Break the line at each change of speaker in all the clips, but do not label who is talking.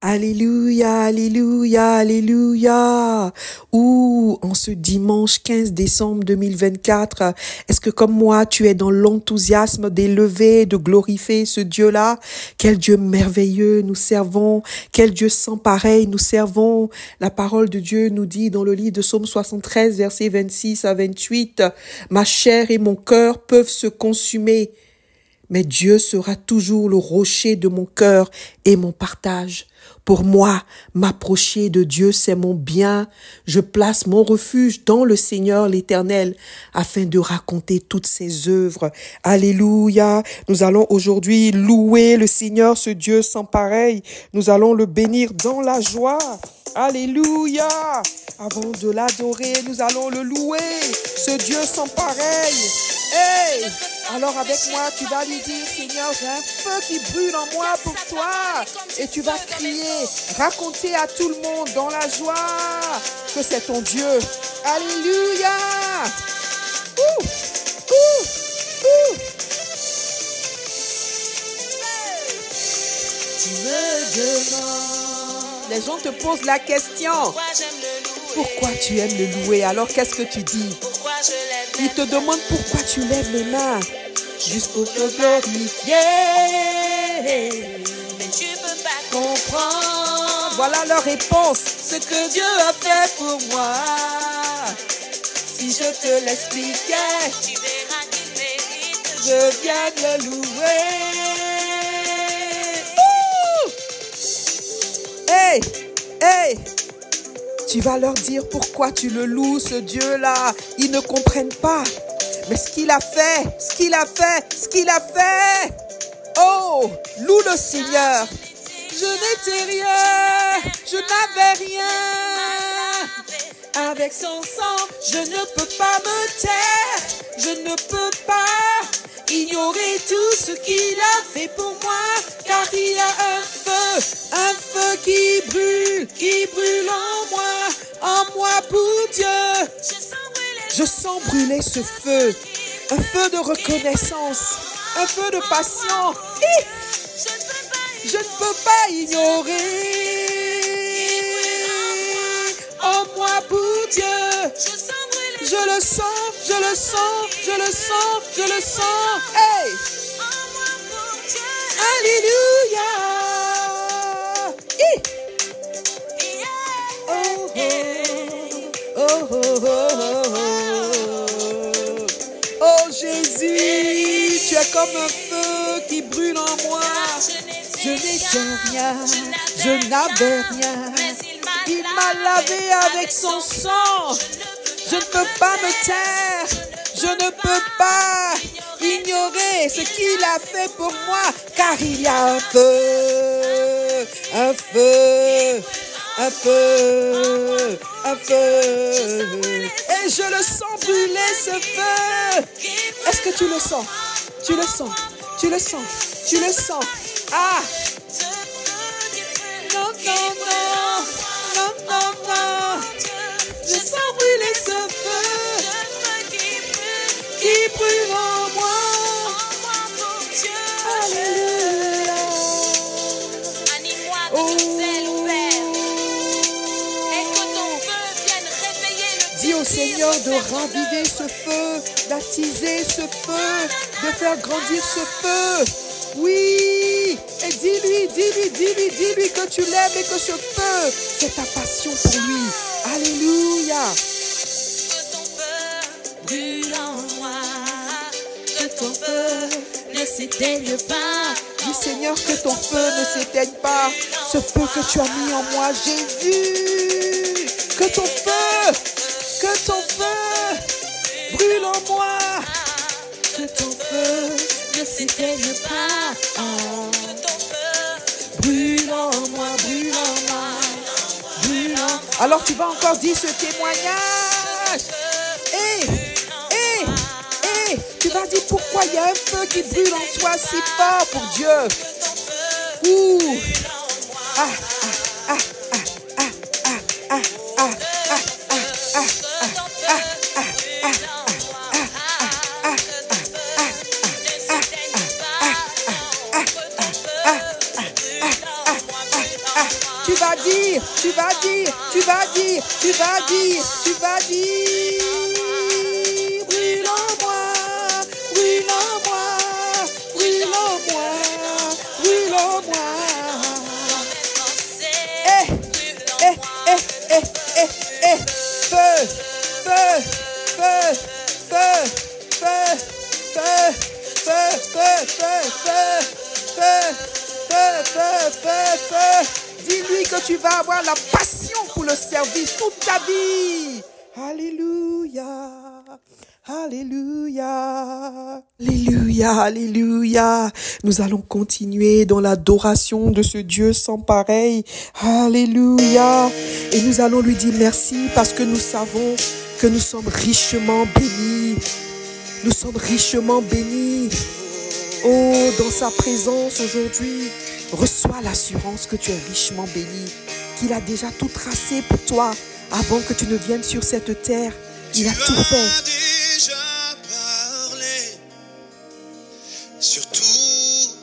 Alléluia, alléluia, alléluia. En ce dimanche 15 décembre 2024, est-ce que comme moi, tu es dans l'enthousiasme d'élever, de glorifier ce Dieu-là? Quel Dieu merveilleux nous servons, quel Dieu sans pareil nous servons. La parole de Dieu nous dit dans le livre de Psaume 73, versets 26 à 28, « Ma chair et mon cœur peuvent se consumer, mais Dieu sera toujours le rocher de mon cœur et mon partage. Pour moi, m'approcher de Dieu, c'est mon bien. Je place mon refuge dans le Seigneur l'Éternel afin de raconter toutes ses œuvres. » Alléluia. Nous allons aujourd'hui louer le Seigneur, ce Dieu sans pareil. Nous allons le bénir dans la joie. Alléluia. Avant de l'adorer, nous allons le louer, ce Dieu sans pareil. Hey! Alors avec moi, tu vas lui dire, Seigneur, j'ai un feu qui brûle en moi pour toi. Et tu vas crier, raconter à tout le monde dans la joie que c'est ton Dieu. Alléluia! Tu me demandes. Les gens te posent la question. Pourquoi tu aimes le louer? Alors qu'est-ce que tu dis? Ils te demandent pourquoi tu lèves les mains. Juste pour te glorifier. Mais tu peux pas comprendre. Voilà leur réponse. Ce que Dieu a fait pour moi. Si je te l'expliquais, tu verras qu'il mérite. Je viens de le louer. Hey! Hey! Tu vas leur dire pourquoi tu le loues, ce Dieu-là. Ils ne comprennent pas. Mais ce qu'il a fait, ce qu'il a fait, ce qu'il a fait. Oh, loue le Seigneur. Je n'étais rien, je n'avais rien. Avec son sang, je ne peux pas me taire. Je ne peux pas ignorer tout ce qu'il a fait pour moi. Car il y a un feu qui brûle en moi pour Dieu. Je sens brûler ce feu, un feu de reconnaissance, un feu de passion. Je ne peux pas ignorer. En moi pour Dieu. Je le sens, je le sens, je le sens, je le sens. Hey! Alléluia. Oh Jésus, tu es comme un feu qui brûle en moi. Je n'étais rien, je n'avais rien. Il m'a lavé avec son sang. Je ne peux pas me taire. Je ne peux pas ignorer ce qu'il a fait pour moi. Car il y a un feu, un feu, un feu, un feu. Et je le sens brûler ce feu. Est-ce que tu le sens? Tu le sens? Tu le sens? Tu le sens? Ah! Non, non, non, non, non, non. Je sens brûler ce feu qui brûle en moi. Alléluia.
Anime-moi de ton zèle, Père. Et que ton feu vienne réveiller le
Dis au Seigneur de raviver ce feu, d'attiser ce feu, de faire grandir ce feu. Oui, et dis-lui que tu l'aimes et que ce feu, c'est ta passion pour lui. Alléluia.
Que ton feu brûle en moi. Que ton feu ne s'éteigne pas.
Dis Seigneur que ton feu ne s'éteigne pas. Ce feu que tu as mis en moi, Jésus. Que ton feu brûle en moi.
Que ton feu ne s'éteigne pas. Que ton feu
Brûle en moi, brûle en moi, brûle en moi. Alors tu vas encore dire ce témoignage. Tu vas dire pourquoi il y a un feu qui brûle en toi si fort pour Dieu. Ouh. Ah, ah, ah, ah, ah, ah, ah, ah, ah, ah, ah, ah, ah, tu vas dire, tu vas dire, tu vas dire, tu vas dire, tu vas dire. Brûle en moi, brûle en moi, brûle en moi, brûle en moi. Feu, feu, feu, feu, feu, feu, feu, feu, feu, feu, feu, feu, feu, feu. Dis-lui que tu vas avoir la passion pour le service toute ta vie. Alléluia. Alléluia. Alléluia, alléluia. Nous allons continuer dans l'adoration de ce Dieu sans pareil. Alléluia. Et nous allons lui dire merci parce que nous savons que nous sommes richement bénis. Nous sommes richement bénis. Oh, dans sa présence aujourd'hui, reçois l'assurance que tu es richement béni. Qu'il a déjà tout tracé pour toi avant que tu ne viennes sur cette terre. Il a tout fait.
Sur tout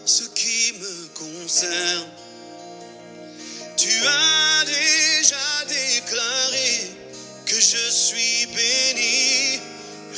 ce qui me concerne, tu as déjà déclaré que je suis béni,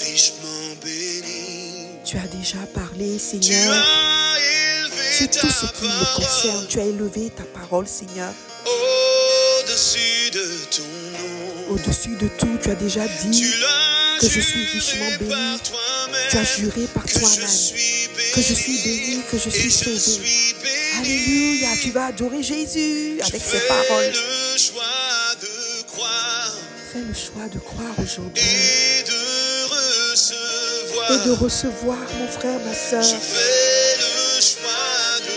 richement béni.
Tu as déjà parlé,
Tu
Seigneur,
as élevé
sur tout ce
ta
qui me concerne.
parole
Tu as élevé ta parole, Seigneur.
au-dessus de ton nom.
Au-dessus de tout, tu as déjà
Tu
dit
l'as
que je suis
juré
richement béni.
par toi-même,
Tu as juré par
que
toi-même
je suis
que je suis béni, que je
et
suis
je
sauvé.
suis béni.
Alléluia, tu vas adorer Jésus avec ses
Fais
paroles.
le choix de croire
Fais le choix de croire aujourd'hui
et de recevoir.
et de recevoir, mon frère, ma
Je
soeur.
fais le choix de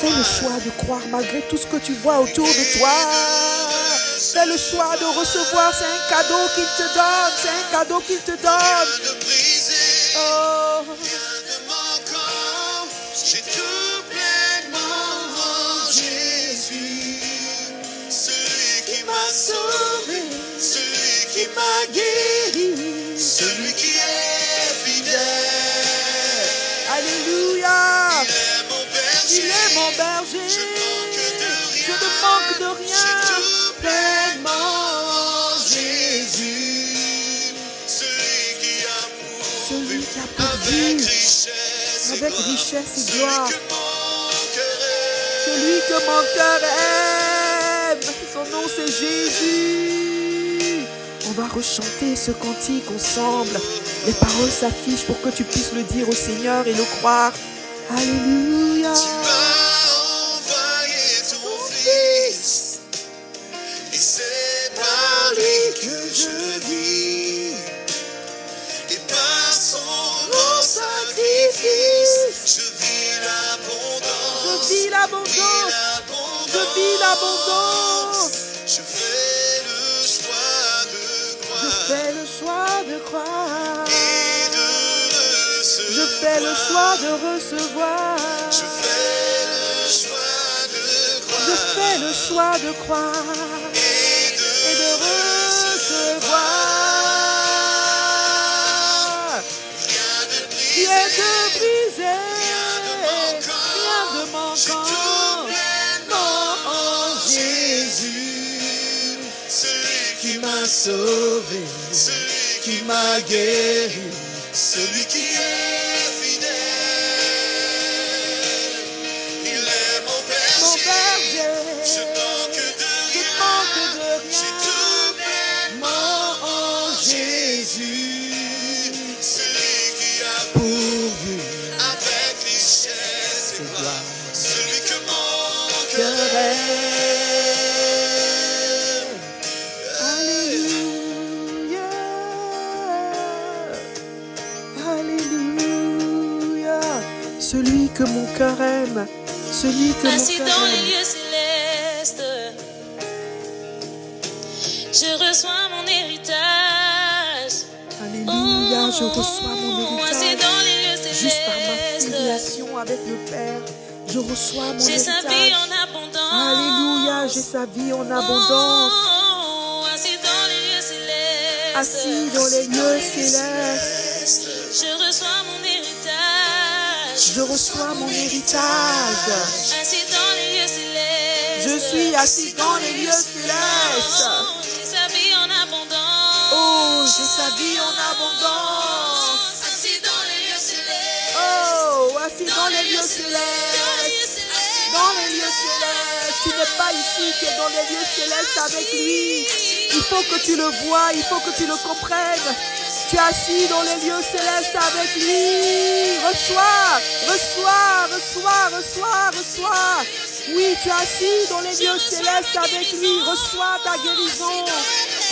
Fais le
croire.
choix de croire malgré tout ce que tu vois autour de toi. Fais le choix de recevoir, c'est un cadeau qu'il te donne, c'est un cadeau qu'il te donne.
Rien de brisé,
Oh,
rien de manquant. J'ai tout pleinement en Jésus. Celui qui m'a sauvé, celui qui m'a guéri, celui qui est fidèle.
alléluia.
Il est mon berger.
Il est mon berger.
Je
Je ne manque de rien.
J'ai tout pleinement en Jésus. Celui qui a
Celui
pourvu
qui a
avec
pourvu
richesse et
avec
gloire.
richesse et
Celui
gloire.
que mon cœur aime.
Celui que mon cœur aime. Son nom c'est Jésus. On va rechanter ce cantique ensemble. Les paroles s'affichent pour que tu puisses le dire au Seigneur et le croire. Alléluia.
Tu m'as envoyé ton Fils, et c'est par lui que je vis, et par son grand sacrifice, je vis l'abondance.
Je vis l'abondance. Je vis l'abondance.
Je fais le choix de
Je
croire
fais le choix de croire.
et de recevoir.
Je fais le choix de recevoir.
Je fais le choix de croire
Je fais le choix de croire
et
et de recevoir.
rien de brisé,
Rien de brisé,
rien de manquant.
rien de
J'ai
manquant.
tout pleinement en Jésus. Celui qui m'a sauvé, celui qui m'a guéri, celui qui est fidèle. Il est mon
Mon
berger.
berger,
Je manque de
je
rien.
manque de
J'ai
rien.
tout pleinement en Jésus. Celui qui a pourvu avec richesse et gloire. Celui que mon cœur
Cœur
aime.
Alléluia. Alléluia. Celui que mon cœur aime. Celui que mon
Assis
cœur
dans les
aime.
lieux célestes, je reçois mon héritage.
Alléluia. Je reçois mon
Assis
héritage.
dans les lieux
Juste par ma
célestes,
filiation avec le Père, je reçois mon
j'ai sa vie
héritage.
en abondance.
Alléluia, j'ai sa vie en abondance.
Assis dans les lieux célestes,
Assis dans les lieux célestes,
je reçois mon héritage.
je reçois mon héritage.
Assis dans les lieux célestes,
Je suis assis dans les lieux célestes.
J'ai sa vie en abondance.
Oh, j'ai sa vie en abondance.
Assis dans les lieux célestes.
Oh, assis dans les lieux célestes. Dans les lieux célestes. Tu n'es pas ici, tu es dans les lieux célestes avec lui. Il faut que tu le vois, il faut que tu le comprennes. Tu es assis dans les lieux célestes avec lui. Reçois, reçois, reçois, reçois, reçois. Oui, tu es assis dans les lieux célestes avec lui. Reçois ta guérison.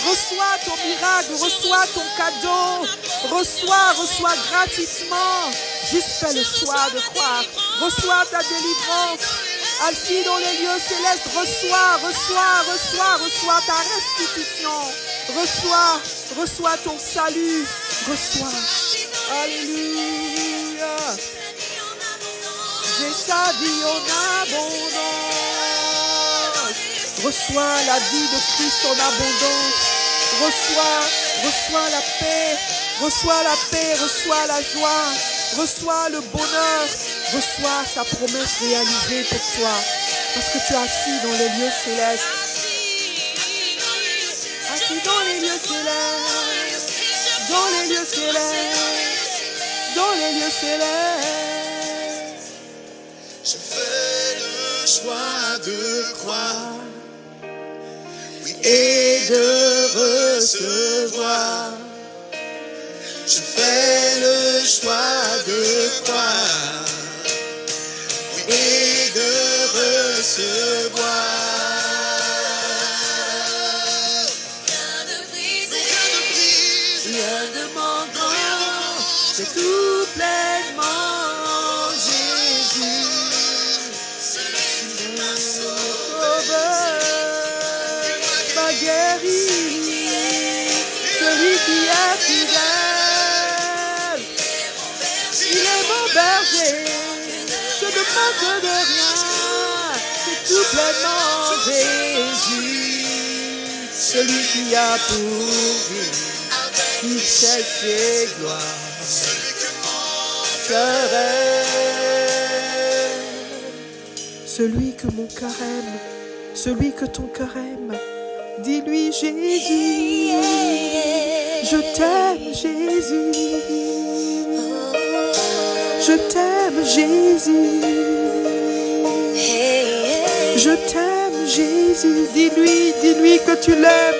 Reçois ton miracle, reçois ton cadeau. Reçois gratuitement. Juste fais le choix de croire. Reçois ta délivrance. Assis dans les lieux célestes, reçois ta restitution. Reçois ton salut. Reçois. Alléluia. J'ai sa vie en abondance. Reçois la vie de Christ en abondance. Reçois la paix. Reçois la paix, reçois la joie. Reçois le bonheur. Reçois sa promesse réalisée pour toi. Parce que tu es assis dans les lieux célestes. Assis dans les lieux célestes. Dans les lieux célestes. Dans les lieux célestes.
Je fais le choix de croire, oui, et de recevoir. Je fais le choix de croire, oui, et de recevoir.
Rien de brisé,
Rien de manquant, c'est tout pleinement Jésus. Sauveur, m'a guéri, celui qui est fidèle. Il est mon berger, je ne manque de rien, c'est tout pleinement Jésus. Celui qui a pourvu richesse et gloire, cœur aime. Celui que mon cœur aime, celui que ton cœur aime, dis-lui Jésus, je t'aime Jésus, je t'aime Jésus, je t'aime Jésus, dis-lui que tu l'aimes,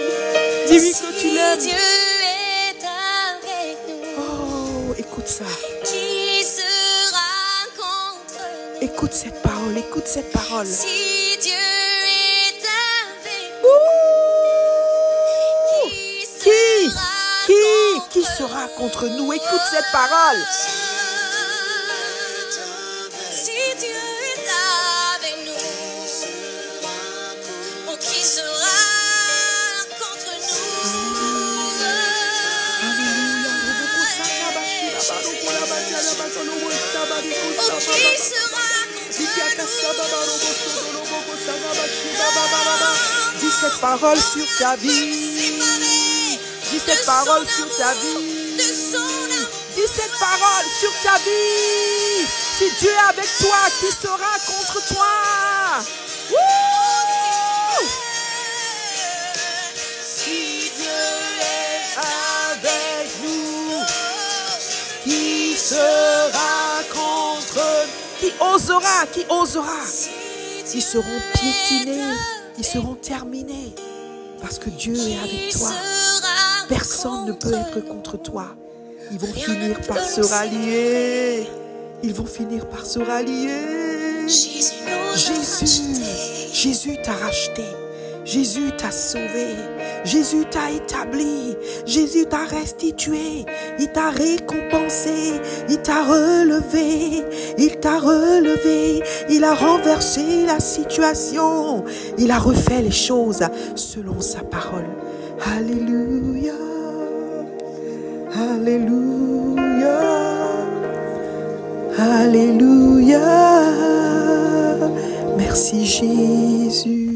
dis-lui que tu l'aimes.
Dieu est avec nous.
Oh, écoute ça.
Qui sera contre nous?
Écoute cette parole, écoute cette parole.
Si Dieu est avec nous,
Ouh! Qui sera contre nous? Écoute cette parole.
Si Dieu est avec nous, oh, qui sera contre nous? Oh, qui sera
Dis cette parole sur ta vie. Dis cette parole sur ta vie. Dis cette parole sur ta vie. Si Dieu est avec toi, qui sera contre toi? Wouh! Si Dieu est avec nous, qui sera contre nous? Qui osera? Ils seront piétinés, ils seront terminés. Parce que Dieu est avec toi. Personne ne peut être contre toi. Ils vont finir par se rallier. Ils vont finir par se rallier. Jésus t'a racheté. Jésus t'a sauvé. Jésus t'a établi. Jésus t'a restitué. Il t'a récompensé. Il t'a relevé. Il t'a relevé. Il a renversé la situation. Il a refait les choses selon sa parole. Alléluia. Alléluia. Alléluia. Merci Jésus.